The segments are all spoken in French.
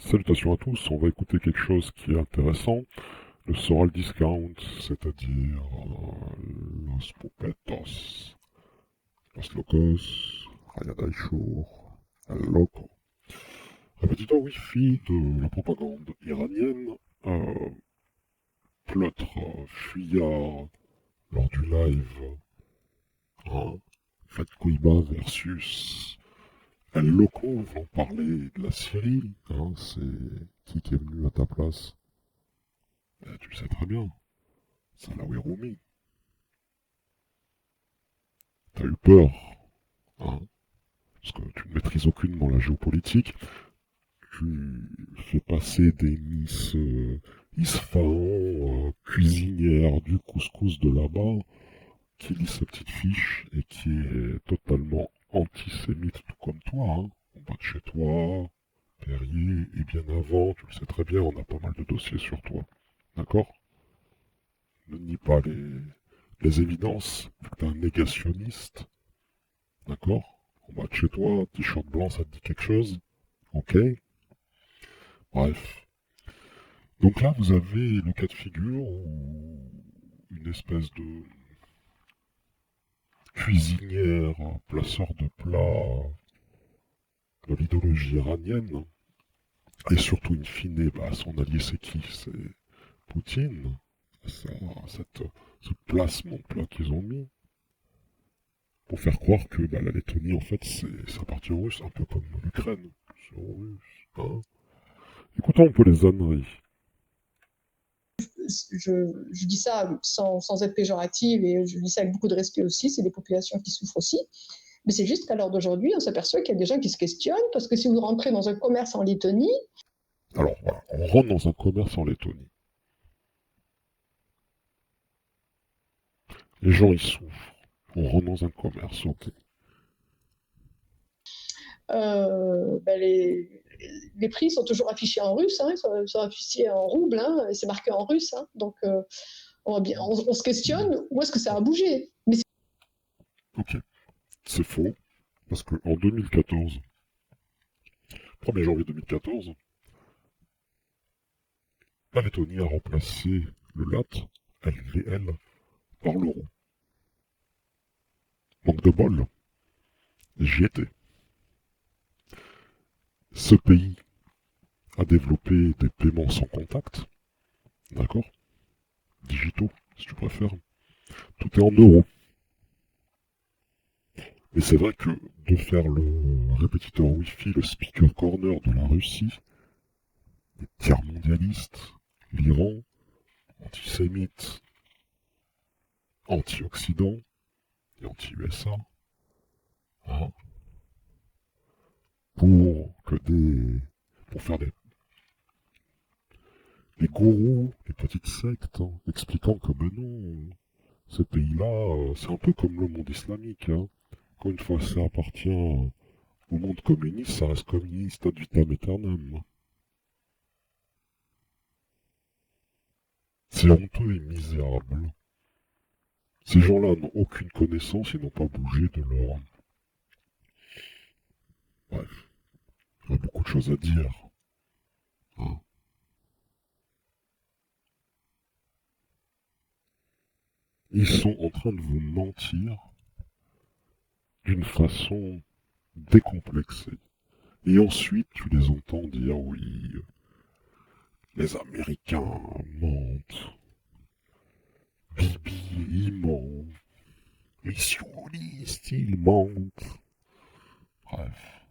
Salutations à tous, on va écouter quelque chose qui est intéressant, le Soral Discount, c'est-à-dire Los Pupetos, Los Locos, Rayada Shur, El Loco. Répétiteur Wi-Fi de la propagande iranienne, pleutre fuyard lors du live, hein, Fat Kouiba versus El Loco, vont parler de la Syrie, hein, c'est qui est venu à ta place? Tu le sais très bien. Salawi Roumi, t'as eu peur, hein, parce que tu ne maîtrises aucunement la géopolitique. Tu fais passer des Miss Isfahan, cuisinière du couscous de là-bas, qui lit sa petite fiche et qui est totalement antisémite, tout comme toi, hein. En bas de chez toi, Perrier, et bien avant, tu le sais très bien, on a pas mal de dossiers sur toi. D'accord? Ne nie pas les évidences, vu que t'es un négationniste. D'accord? En bas de chez toi, t-shirt blanc, ça te dit quelque chose? Ok? Bref. Donc là, vous avez le cas de figure où une espèce de cuisinière, placeur de plats de l'idéologie iranienne, et surtout, in fine, bah, son allié c'est qui? C'est Poutine. Ça, cette, ce placement de plat qu'ils ont mis pour faire croire que bah, la Lettonie, en fait, ça appartient aux Russes, un peu comme l'Ukraine. C'est aux Russes, hein. Écoutons un peu les âneries. Je dis ça sans être péjorative et je dis ça avec beaucoup de respect aussi, c'est des populations qui souffrent aussi. Mais c'est juste qu'à l'heure d'aujourd'hui, on s'aperçoit qu'il y a des gens qui se questionnent parce que si vous rentrez dans un commerce en Lettonie, Alors voilà, on rentre dans un commerce en Lettonie. Les gens y souffrent. On rentre dans un commerce, ok. ben les prix sont toujours affichés en russe, hein, sont affichés en rouble, hein, c'est marqué en russe. Hein, donc on se questionne où est-ce que ça a bougé. Mais Ok, c'est faux, parce que en 2014, 1er janvier 2014, la Lettonie a remplacé le LAT, LVL, par l'euro. Manque de bol, j'y étais. Ce pays a développé des paiements sans contact, d'accord? Digitaux, si tu préfères. Tout est en euros. Mais c'est vrai que de faire le répétiteur Wi-Fi, le speaker corner de la Russie, les tiers mondialistes, l'Iran, antisémite, anti-Occident et anti-USA, hein, pour que pour faire des gourous, des petites sectes, hein, expliquant que ben non, ces pays-là, c'est un peu comme le monde islamique, hein. Quand une fois ça appartient au monde communiste, ça reste communiste ad vitam aeternam. C'est honteux et misérable. Ces gens-là n'ont aucune connaissance et n'ont pas bougé de leur... Bref, il y a beaucoup de choses à dire, hein. Ils sont en train de vous mentir d'une façon décomplexée. Et ensuite, tu les entends dire oui, les Américains mentent, Bibi, il ment, les sionistes, ils mentent. Bref,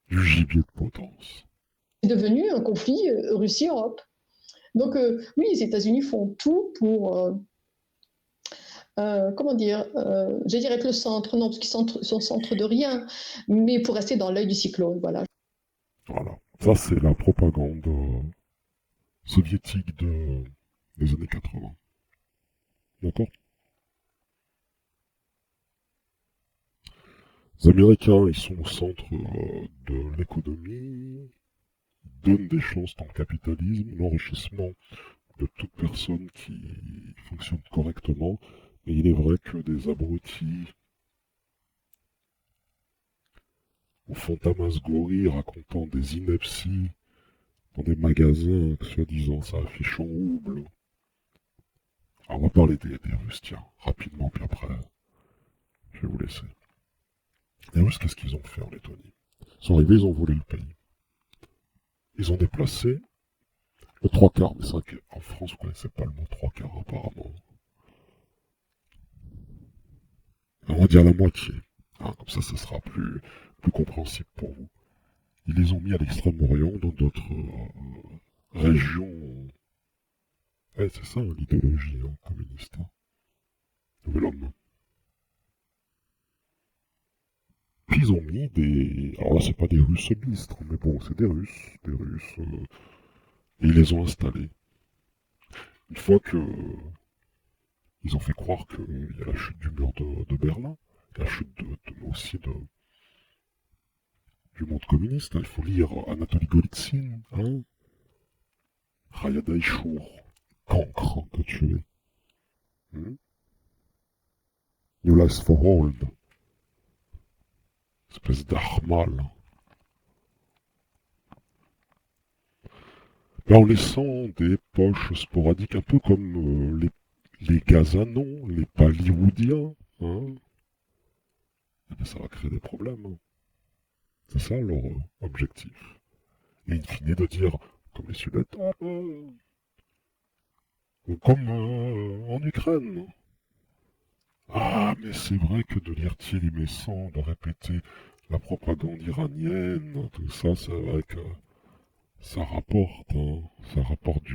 du gibier de potence. c'est devenu un conflit Russie-Europe. Donc oui, les États-Unis font tout pour comment dire, je dirais être le centre, non, parce qu'ils sont centre de rien, mais pour rester dans l'œil du cyclone, voilà. Voilà, ça c'est la propagande soviétique des années 80. D'accord? Les Américains, ils sont au centre de l'économie, donnent des chances dans le capitalisme, l'enrichissement de toute personne qui fonctionne correctement. Et il est vrai que des abrutis Ou Fantasmagorie racontant des inepties dans des magasins que soi-disant ça affiche en rouble. Alors on va parler des Russes, tiens, rapidement, puis après, je vais vous laisser. Les Russes, qu'est-ce qu'ils ont fait en Lettonie? Ils sont arrivés, ils ont volé le pays. Ils ont déplacé le trois quarts, mais c'est vrai qu'en France, vous connaissez pas le mot trois quarts apparemment. On va dire la moitié. Hein, comme ça sera plus compréhensible pour vous. Ils les ont mis à l'extrême-orient, dans d'autres régions. C'est ça, l'idéologie communiste. Nouvel homme. Puis ils ont mis des... Alors là, c'est pas des Russes ministres, mais bon, c'est des Russes. Des Russes. Et ils les ont installés. Une fois que... Ils ont fait croire qu'il y a la chute du mur de Berlin, la chute aussi du monde communiste. Hein. Il faut lire Anatoly Golitsyn, hein, Raya Daïchour, cancre que tu es. Hmm? New Life for All, espèce d'armal. Là, en laissant des poches sporadiques, un peu comme les Gazanons, les Paliwoodiens, hein, eh bien, ça va créer des problèmes. Hein. C'est ça leur objectif. Et in fine de dire, comme les Sudètes, comme en Ukraine. Ah, mais c'est vrai que de lire Thierry Messon, de répéter la propagande iranienne, tout ça, c'est vrai que ça rapporte, hein, ça rapporte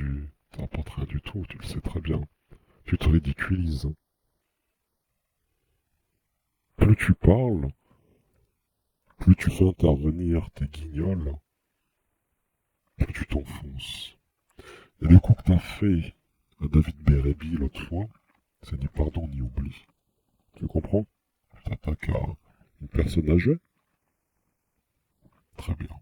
ça rapporte rien du tout, tu le sais très bien. Tu te ridiculises. Plus tu parles, plus tu fais intervenir tes guignols, plus tu t'enfonces. Et le coup que t'as fait à David Bérébi l'autre fois, c'est ni pardon ni oubli. Tu comprends? Tu t'attaques à une personne âgée? Très bien.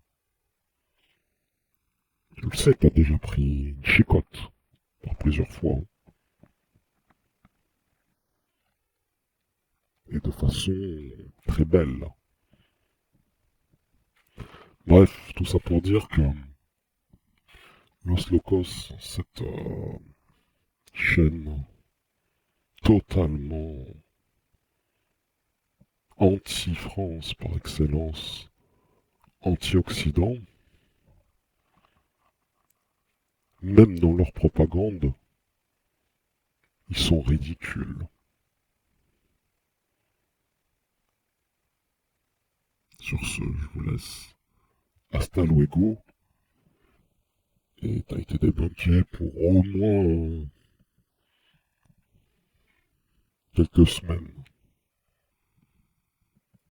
Tu le sais, t'as déjà pris une chicotte, par plusieurs fois, hein. Et de façon très belle. Bref, tout ça pour dire que Los Locos, cette chaîne totalement anti-France par excellence, anti-Occident, même dans leur propagande, ils sont ridicules. Sur ce, je vous laisse. Hasta luego. Et t'as été débloqué pour au moins quelques semaines.